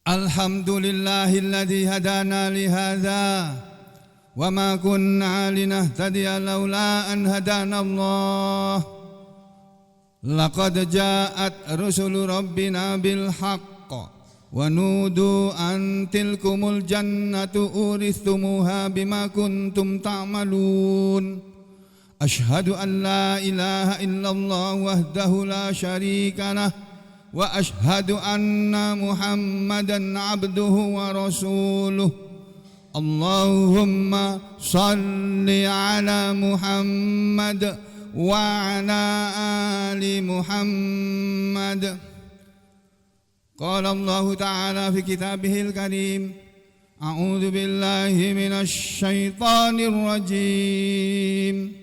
Alhamdulillahilladzi hadana lihadza wa ma kunna linahtadiya laula an hadanallah. Laqad ja'at rusulu rabbina bil haqq wa nudu an tilkumul jannatu urithumuha bima kuntum ta'malun. Ashhadu an la ilaha illallah wahdahu la syarika lah wa ashhadu anna Muhammadan abduhu wa rasuluh. Allahumma salli ala Muhammad wa ala ali Muhammad. Qala Allah ta'ala fi kitabihil karim, a'udzu billahi minasy syaithanir rajim.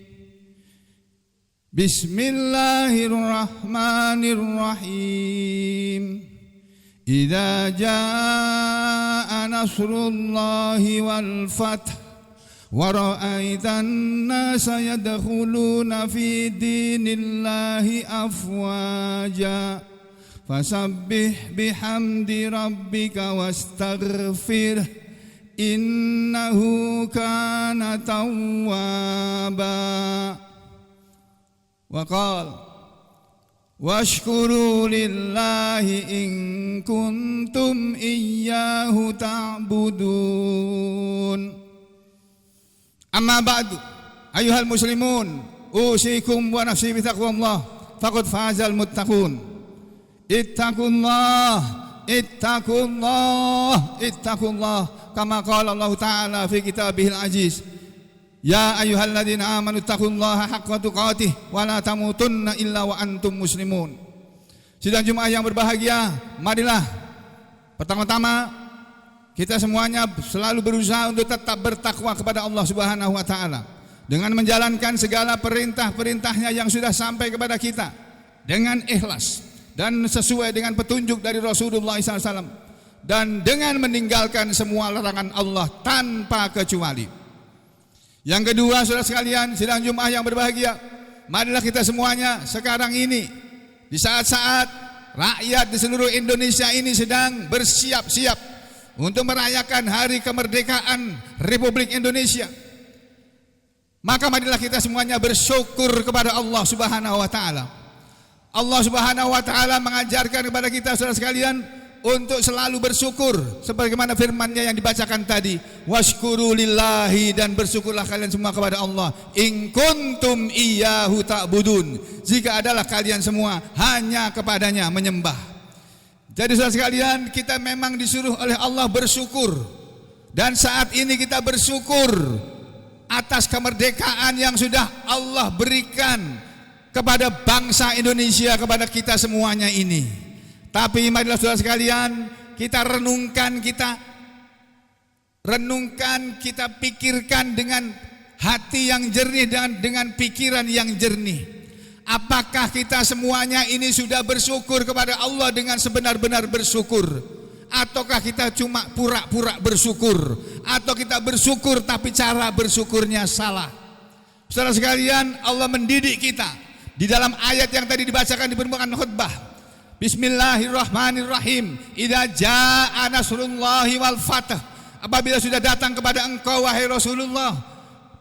Bismillahirrahmanirrahim. Idza jaa nasrullahi wal fath wa ra'aitan nasa yadkhuluna fi dinillahi afwaja fasabbih bihamdi rabbika wastaghfir innahu kana tawwaba. Wa qala washkuru lillahi in kuntum iyyahu ta'budun. Amma ba'du, ayyuhal muslimun, usikum wa nafsi bi taqwallah faqad fazal muttaqun. Ittaqullah, ittaqullah, ittaqullah kama qala Allah ta'ala fi kitabihil aziz. Ya ayyuhalladzina amanu taqullaha haqqa tuqatih wa la tamutunna illa wa antum muslimun. Sidang Jumat yang berbahagia, marilah pertama-tama kita semuanya selalu berusaha untuk tetap bertakwa kepada Allah Subhanahu wa taala dengan menjalankan segala perintah-perintahnya yang sudah sampai kepada kita dengan ikhlas dan sesuai dengan petunjuk dari Rasulullah SAW dan dengan meninggalkan semua larangan Allah tanpa kecuali. Yang kedua, saudara sekalian, sidang Jumat yang berbahagia, marilah kita semuanya sekarang ini di saat-saat rakyat di seluruh Indonesia ini sedang bersiap-siap untuk merayakan hari kemerdekaan Republik Indonesia. Maka marilah kita semuanya bersyukur kepada Allah Subhanahu wa taala. Allah Subhanahu wa taala mengajarkan kepada kita saudara sekalian untuk selalu bersyukur sebagaimana firman-Nya yang dibacakan tadi, washkuru lillahi, dan bersyukurlah kalian semua kepada Allah, in kuntum iyyahu ta'budun, jika adalah kalian semua hanya kepadanya menyembah. Jadi saudara sekalian, kita memang disuruh oleh Allah bersyukur, dan saat ini kita bersyukur atas kemerdekaan yang sudah Allah berikan kepada bangsa Indonesia, kepada kita semuanya ini. Tapi marilah saudara sekalian, kita renungkan, kita pikirkan dengan hati yang jernih dan dengan pikiran yang jernih. Apakah kita semuanya ini sudah bersyukur kepada Allah dengan sebenar-benar bersyukur? Ataukah kita cuma pura-pura bersyukur? Atau kita bersyukur tapi cara bersyukurnya salah? Saudara sekalian, Allah mendidik kita di dalam ayat yang tadi dibacakan di permukaan khutbah. Bismillahirrahmanirrahim. Idza jaa nasrullahi wal fath. Apabila sudah datang kepada engkau wahai Rasulullah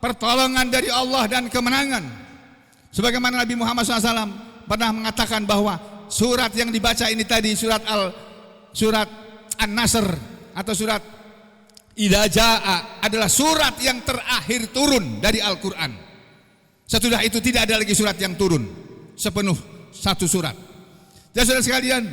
pertolongan dari Allah dan kemenangan. Sebagaimana Nabi Muhammad SAW pernah mengatakan bahwa surat yang dibaca ini tadi, surat An-Nasr atau surat Idza jaa, adalah surat yang terakhir turun dari Al-Quran. Setelah itu tidak ada lagi surat yang turun sepenuh satu surat. Ya saudara sekalian,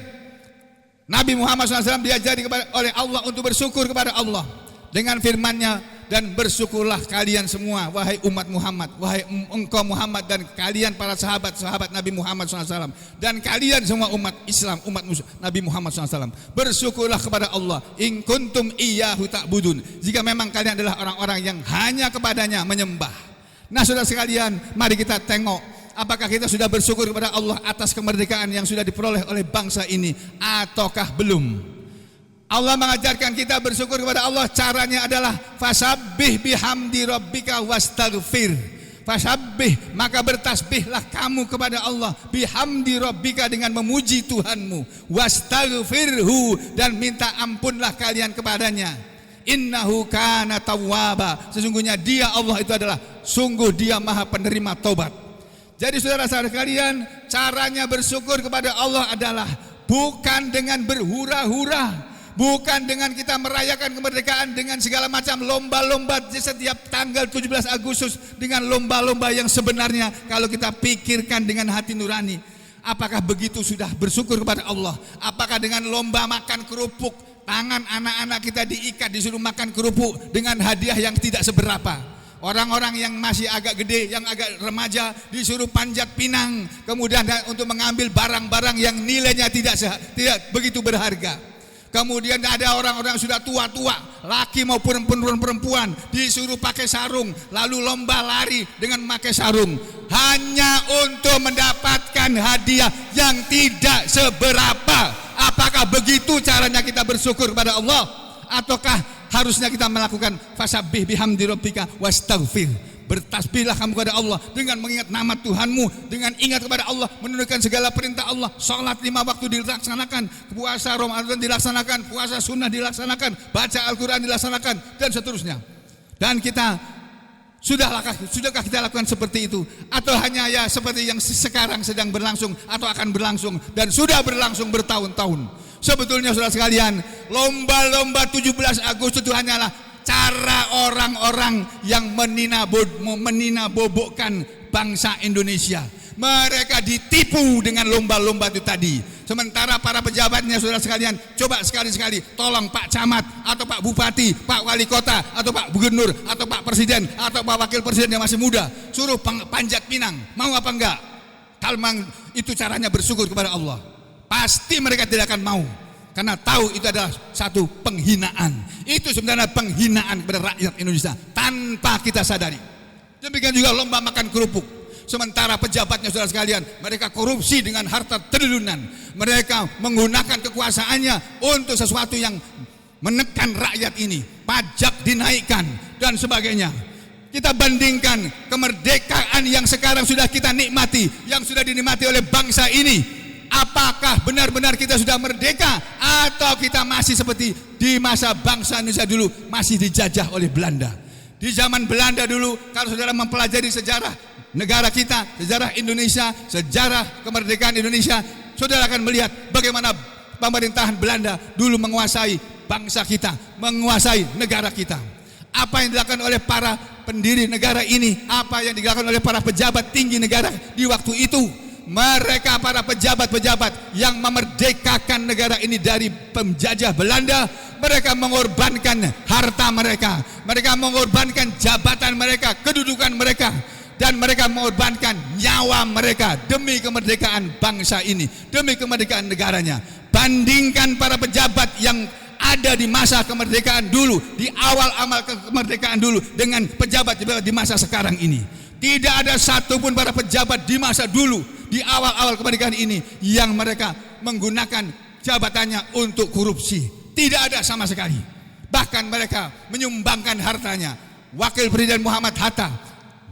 Nabi Muhammad SAW diajari oleh Allah untuk bersyukur kepada Allah dengan firman-Nya, dan bersyukurlah kalian semua wahai umat Muhammad, wahai engkau Muhammad dan kalian para sahabat-sahabat Nabi Muhammad SAW, dan kalian semua umat Islam, umat Nabi Muhammad SAW, bersyukurlah kepada Allah, in kuntum iyyahu ta'budun, jika memang kalian adalah orang-orang yang hanya kepadanya menyembah. Nah saudara sekalian, mari kita tengok apakah kita sudah bersyukur kepada Allah atas kemerdekaan yang sudah diperoleh oleh bangsa ini ataukah belum? Allah mengajarkan kita bersyukur kepada Allah, caranya adalah fasabbih bihamdi rabbika wastaghfir. Fasabbih, maka bertasbihlah kamu kepada Allah, bihamdi rabbika, dengan memuji Tuhanmu, wastaghfirhu, dan minta ampunlah kalian kepadanya. Innahu kana tawwaba, sesungguhnya dia Allah itu adalah sungguh dia maha penerima taubat. Jadi saudara-saudara kalian, caranya bersyukur kepada Allah adalah bukan dengan berhura-hura, bukan dengan kita merayakan kemerdekaan dengan segala macam lomba-lomba di setiap tanggal 17 Agustus dengan lomba-lomba yang sebenarnya kalau kita pikirkan dengan hati nurani, apakah begitu sudah bersyukur kepada Allah? Apakah dengan lomba makan kerupuk, tangan anak-anak kita diikat disuruh makan kerupuk dengan hadiah yang tidak seberapa? Orang-orang yang masih agak gede, yang agak remaja disuruh panjat pinang, kemudian untuk mengambil barang-barang yang nilainya tidak begitu berharga. Kemudian ada orang-orang sudah tua-tua, laki maupun perempuan, disuruh pakai sarung, lalu lomba lari dengan memakai sarung, hanya untuk mendapatkan hadiah yang tidak seberapa. Apakah begitu caranya kita bersyukur kepada Allah? Ataukah harusnya kita melakukan fasabbih bihamdi rabbika wastaghfir, bertasbihlah kamu kepada Allah dengan mengingat nama Tuhanmu, dengan ingat kepada Allah, menunaikan segala perintah Allah, sholat 5 waktu dilaksanakan, puasa Ramadan dilaksanakan, puasa sunnah dilaksanakan, baca Al-Quran dilaksanakan, dan seterusnya. Dan kita sudahkah kita lakukan seperti itu? Atau hanya ya seperti yang sekarang sedang berlangsung atau akan berlangsung dan sudah berlangsung bertahun-tahun? Sebetulnya saudara sekalian, lomba-lomba 17 Agustus itu hanyalah cara orang-orang yang menina-bobokkan bangsa Indonesia. Mereka ditipu dengan lomba-lomba itu tadi. Sementara para pejabatnya saudara sekalian, coba sekali-sekali tolong Pak Camat atau Pak Bupati, Pak Wali Kota atau Pak Gubernur atau Pak Presiden atau Pak Wakil Presiden yang masih muda, suruh panjat pinang, mau apa enggak? Kalau memang itu caranya bersyukur kepada Allah, pasti mereka tidak akan mau. Karena tahu itu adalah satu penghinaan. Itu sebenarnya penghinaan kepada rakyat Indonesia tanpa kita sadari. Demikian juga lomba makan kerupuk. Sementara pejabatnya saudara sekalian, mereka korupsi dengan harta triliunan. Mereka menggunakan kekuasaannya untuk sesuatu yang menekan rakyat ini. Pajak dinaikkan dan sebagainya. Kita bandingkan kemerdekaan yang sekarang sudah kita nikmati, yang sudah dinikmati oleh bangsa ini. Apakah benar-benar kita sudah merdeka atau kita masih seperti di masa bangsa Indonesia dulu, masih dijajah oleh Belanda? Di zaman Belanda dulu, kalau saudara mempelajari sejarah negara kita, sejarah Indonesia, sejarah kemerdekaan Indonesia, saudara akan melihat bagaimana pemerintahan Belanda dulu menguasai bangsa kita, menguasai negara kita. Apa yang dilakukan oleh para pendiri negara ini, apa yang dilakukan oleh para pejabat tinggi negara di waktu itu? Mereka para pejabat-pejabat yang memerdekakan negara ini dari penjajah Belanda, mereka mengorbankan harta mereka, mereka mengorbankan jabatan mereka, kedudukan mereka, dan mereka mengorbankan nyawa mereka demi kemerdekaan bangsa ini, demi kemerdekaan negaranya. Bandingkan para pejabat yang ada di masa kemerdekaan dulu, di awal-awal kemerdekaan dulu, dengan pejabat di masa sekarang ini. Tidak ada satupun para pejabat di masa dulu, di awal-awal kemerdekaan ini, yang mereka menggunakan jabatannya untuk korupsi. Tidak ada sama sekali. Bahkan mereka menyumbangkan hartanya. Wakil Presiden Muhammad Hatta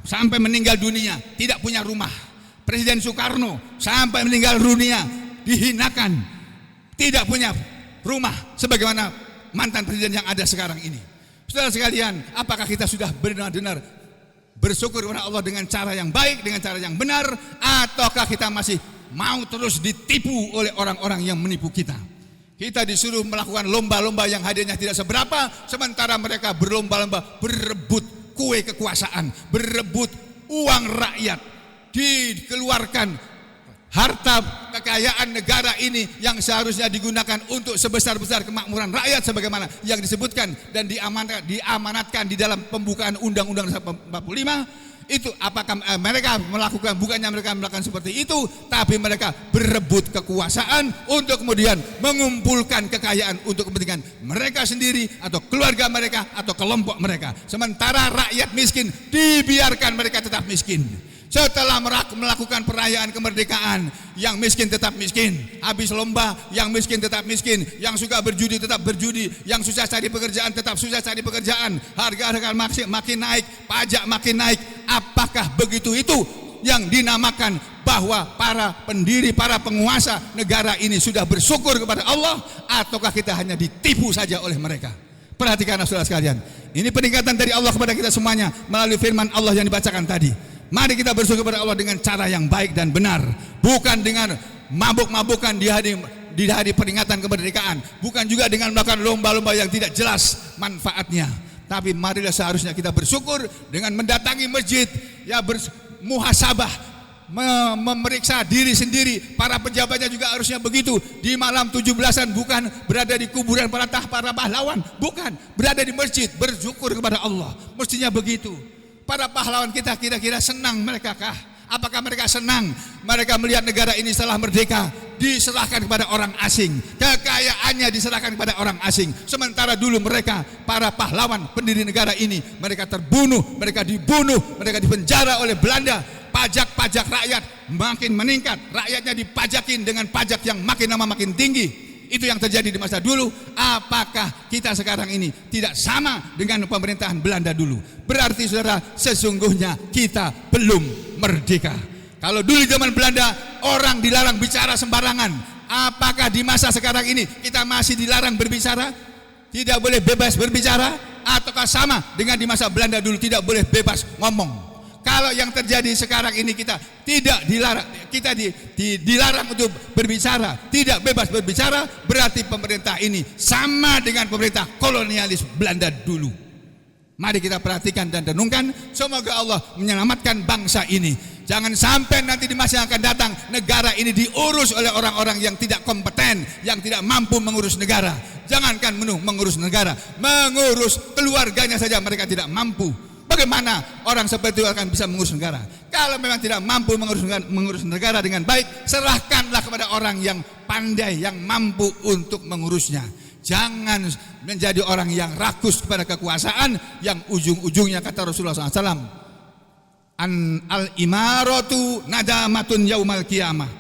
sampai meninggal dunia tidak punya rumah. Presiden Soekarno sampai meninggal dunia dihinakan, tidak punya rumah sebagaimana mantan presiden yang ada sekarang ini. Saudara sekalian, apakah kita sudah benar-benar bersyukur kepada Allah dengan cara yang baik, dengan cara yang benar, ataukah kita masih mau terus ditipu oleh orang-orang yang menipu kita? Kita disuruh melakukan lomba-lomba yang hadiahnya tidak seberapa, sementara mereka berlomba-lomba berebut kue kekuasaan, berebut uang rakyat, dikeluarkan harta kekayaan negara ini yang seharusnya digunakan untuk sebesar-besar kemakmuran rakyat sebagaimana yang disebutkan dan diamanatkan di dalam pembukaan Undang-Undang 45. Itu apakah mereka melakukan, bukannya mereka melakukan seperti itu, tapi mereka berebut kekuasaan untuk kemudian mengumpulkan kekayaan untuk kepentingan mereka sendiri atau keluarga mereka atau kelompok mereka. Sementara rakyat miskin dibiarkan mereka tetap miskin. Setelah melakukan perayaan kemerdekaan, yang miskin tetap miskin. Habis lomba, yang miskin tetap miskin. Yang suka berjudi tetap berjudi. Yang susah cari pekerjaan tetap susah cari pekerjaan. Harga-harga makin naik, pajak makin naik. Apakah begitu itu yang dinamakan bahwa para pendiri, para penguasa negara ini sudah bersyukur kepada Allah, ataukah kita hanya ditipu saja oleh mereka? Perhatikan saudara sekalian, ini peningkatan dari Allah kepada kita semuanya melalui firman Allah yang dibacakan tadi. Mari kita bersyukur kepada Allah dengan cara yang baik dan benar, bukan dengan mabuk-mabukan di hari peringatan kemerdekaan, bukan juga dengan melakukan lomba-lomba yang tidak jelas manfaatnya. Tapi marilah seharusnya kita bersyukur dengan mendatangi masjid, ya bermuhasabah, memeriksa diri sendiri. Para pejabatnya juga harusnya begitu. Di malam 17-an bukan berada di kuburan para pahlawan, bukan, berada di masjid bersyukur kepada Allah. Mestinya begitu. Para pahlawan kita kira-kira senang mereka kah? Apakah mereka senang mereka melihat negara ini setelah merdeka diserahkan kepada orang asing, kekayaannya diserahkan kepada orang asing, sementara dulu mereka para pahlawan pendiri negara ini mereka terbunuh, mereka dibunuh, mereka dipenjara oleh Belanda. Pajak-pajak rakyat makin meningkat, rakyatnya dipajakin dengan pajak yang makin lama makin tinggi. Itu yang terjadi di masa dulu. Apakah kita sekarang ini tidak sama dengan pemerintahan Belanda dulu? Berarti saudara, sesungguhnya kita belum merdeka. Kalau dulu zaman Belanda orang dilarang bicara sembarangan, apakah di masa sekarang ini kita masih dilarang berbicara? Tidak boleh bebas berbicara? Ataukah sama dengan di masa Belanda dulu tidak boleh bebas ngomong? Kalau yang terjadi sekarang ini kita tidak dilarang, kita dilarang untuk berbicara, tidak bebas berbicara, berarti pemerintah ini sama dengan pemerintah kolonialis Belanda dulu. Mari kita perhatikan dan renungkan, semoga Allah menyelamatkan bangsa ini. Jangan sampai nanti di masa yang akan datang negara ini diurus oleh orang-orang yang tidak kompeten, yang tidak mampu mengurus negara. Jangankan mengurus negara, mengurus keluarganya saja mereka tidak mampu. Bagaimana orang seperti itu akan bisa mengurus negara? Kalau memang tidak mampu mengurus negara dengan baik, serahkanlah kepada orang yang pandai, yang mampu untuk mengurusnya. Jangan menjadi orang yang rakus kepada kekuasaan, yang ujung-ujungnya kata Rasulullah SAW, al-imaratu nadamatun yaumal qiyamah.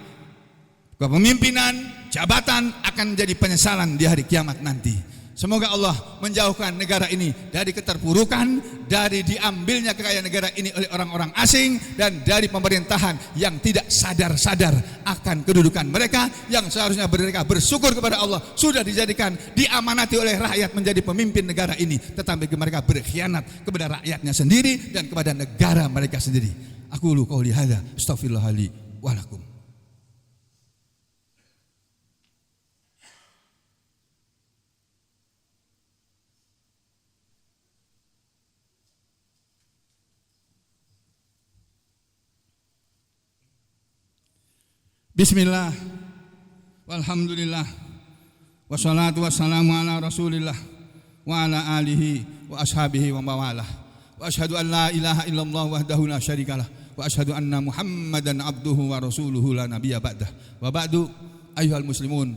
Kepemimpinan, jabatan akan menjadi penyesalan di hari kiamat nanti. Semoga Allah menjauhkan negara ini dari keterpurukan, dari diambilnya kekayaan negara ini oleh orang-orang asing, dan dari pemerintahan yang tidak sadar-sadar akan kedudukan mereka, yang seharusnya mereka bersyukur kepada Allah sudah dijadikan, diamanati oleh rakyat menjadi pemimpin negara ini, tetapi mereka berkhianat kepada rakyatnya sendiri dan kepada negara mereka sendiri. Aku lu qauli hadza astaghfirullah li wa lakum. Bismillah, walhamdulillah, wassalatu wassalamu ala rasulillah, wa ala alihi wa ashabihi wa mawalah. Wa ashhadu an la ilaha illallah wahdahu la syarikalah, wa ashhadu anna muhammadan abduhu wa rasuluhu la nabiyya ba'dah. Wa ba'du, ayyuhal muslimun,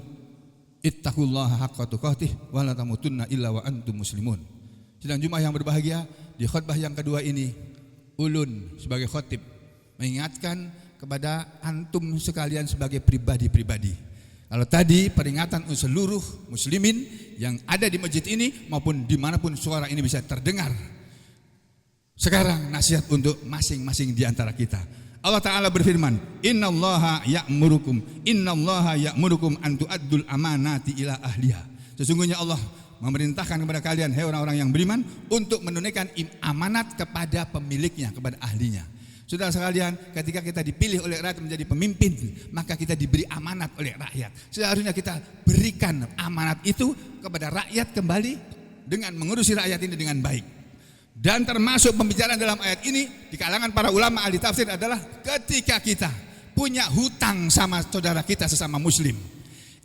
ittaqullaha haqqa tuqatih wa la tamutunna illa wa antum muslimun. Sidang Jumat yang berbahagia, di khutbah yang kedua ini ulun sebagai khotib mengingatkan kepada antum sekalian sebagai pribadi-pribadi. Kalau tadi peringatan untuk seluruh muslimin yang ada di masjid ini maupun dimanapun suara ini bisa terdengar, sekarang nasihat untuk masing-masing di antara kita. Allah Ta'ala berfirman, Innallaha ya'murukum an tu'addul amanati ila ahliha. Sesungguhnya Allah memerintahkan kepada kalian, hai orang-orang yang beriman, untuk menunaikan amanat kepada pemiliknya, kepada ahlinya. Saudara sekalian, ketika kita dipilih oleh rakyat menjadi pemimpin, maka kita diberi amanat oleh rakyat. Seharusnya kita berikan amanat itu kepada rakyat kembali dengan mengurusi rakyat ini dengan baik. Dan termasuk pembicaraan dalam ayat ini di kalangan para ulama ahli tafsir adalah ketika kita punya hutang sama saudara kita sesama muslim.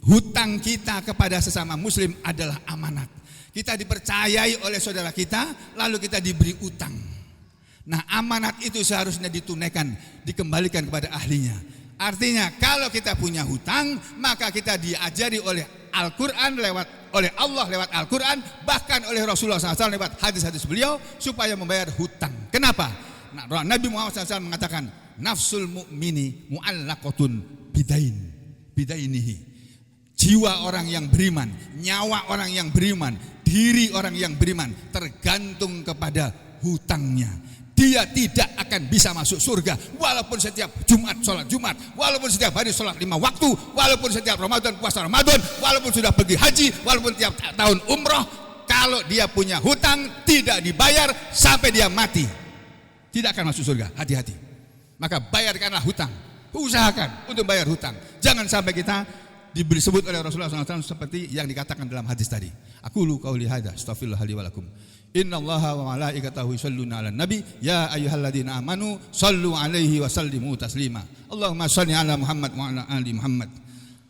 Hutang kita kepada sesama muslim adalah amanat. Kita dipercayai oleh saudara kita, lalu kita diberi utang. Nah, amanat itu seharusnya ditunaikan, dikembalikan kepada ahlinya. Artinya kalau kita punya hutang, maka kita diajari oleh Al-Quran oleh Allah lewat Al-Quran, bahkan oleh Rasulullah SAW lewat hadis-hadis beliau supaya membayar hutang. Kenapa? Nah, Nabi Muhammad SAW mengatakan, nafsul mu'mini mu'allaqatun bidainihi. Jiwa orang yang beriman, nyawa orang yang beriman, diri orang yang beriman tergantung kepada hutangnya. Dia tidak akan bisa masuk surga walaupun setiap Jumat sholat Jumat, walaupun setiap hari sholat 5 waktu, walaupun setiap Ramadan puasa Ramadan, walaupun sudah pergi haji, walaupun tiap tahun umroh. Kalau dia punya hutang tidak dibayar sampai dia mati, tidak akan masuk surga. Hati-hati. Maka bayarkanlah hutang. Usahakan untuk bayar hutang. Jangan sampai kita disebut oleh Rasulullah SAW seperti yang dikatakan dalam hadis tadi. Aqulu qauli hadza astaghfirullah li wa lakum. Innallaha wa malaikatahu yusholluna 'alan nabi ya ayyuhalladzina amanu shallu 'alaihi wa sallimu taslima. Allahumma shalli 'ala Muhammad wa 'ala ali Muhammad.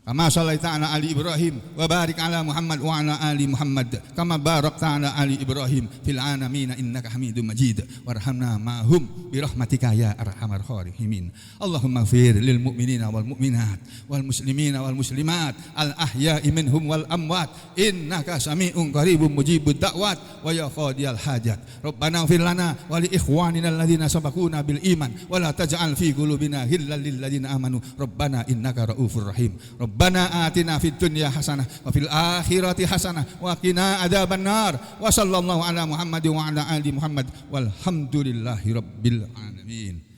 Kama shallaita 'ala ali Ibrahim wa barik 'ala Muhammad wa 'ala ali Muhammad kama barakta 'ala ali Ibrahim fil 'alamin innaka Hamidum Majid. Warhamna ma'hum bi rahmatika ya arhamar rahimin. Allahumma ighfir lil mu'minina wal mu'minat wal muslimina wal muslimat al ahya'i minhum wal amwat innaka sami'un qaribun mujibud da'wat wa ya qadiyal hajat. Rabbana ighfir lana wa li ikhwanina alladhina sabaquna bil iman wa la taj'al fi qulubina ghillan lil ladzina amanu rabbana innaka raufur rahim. Rabbana atina fid dunya hasanah wa fil akhirati hasanah wa qina adzabannar. Wa sallallahu ala Muhammad wa ala ali Muhammad walhamdulillahi rabbil alamin.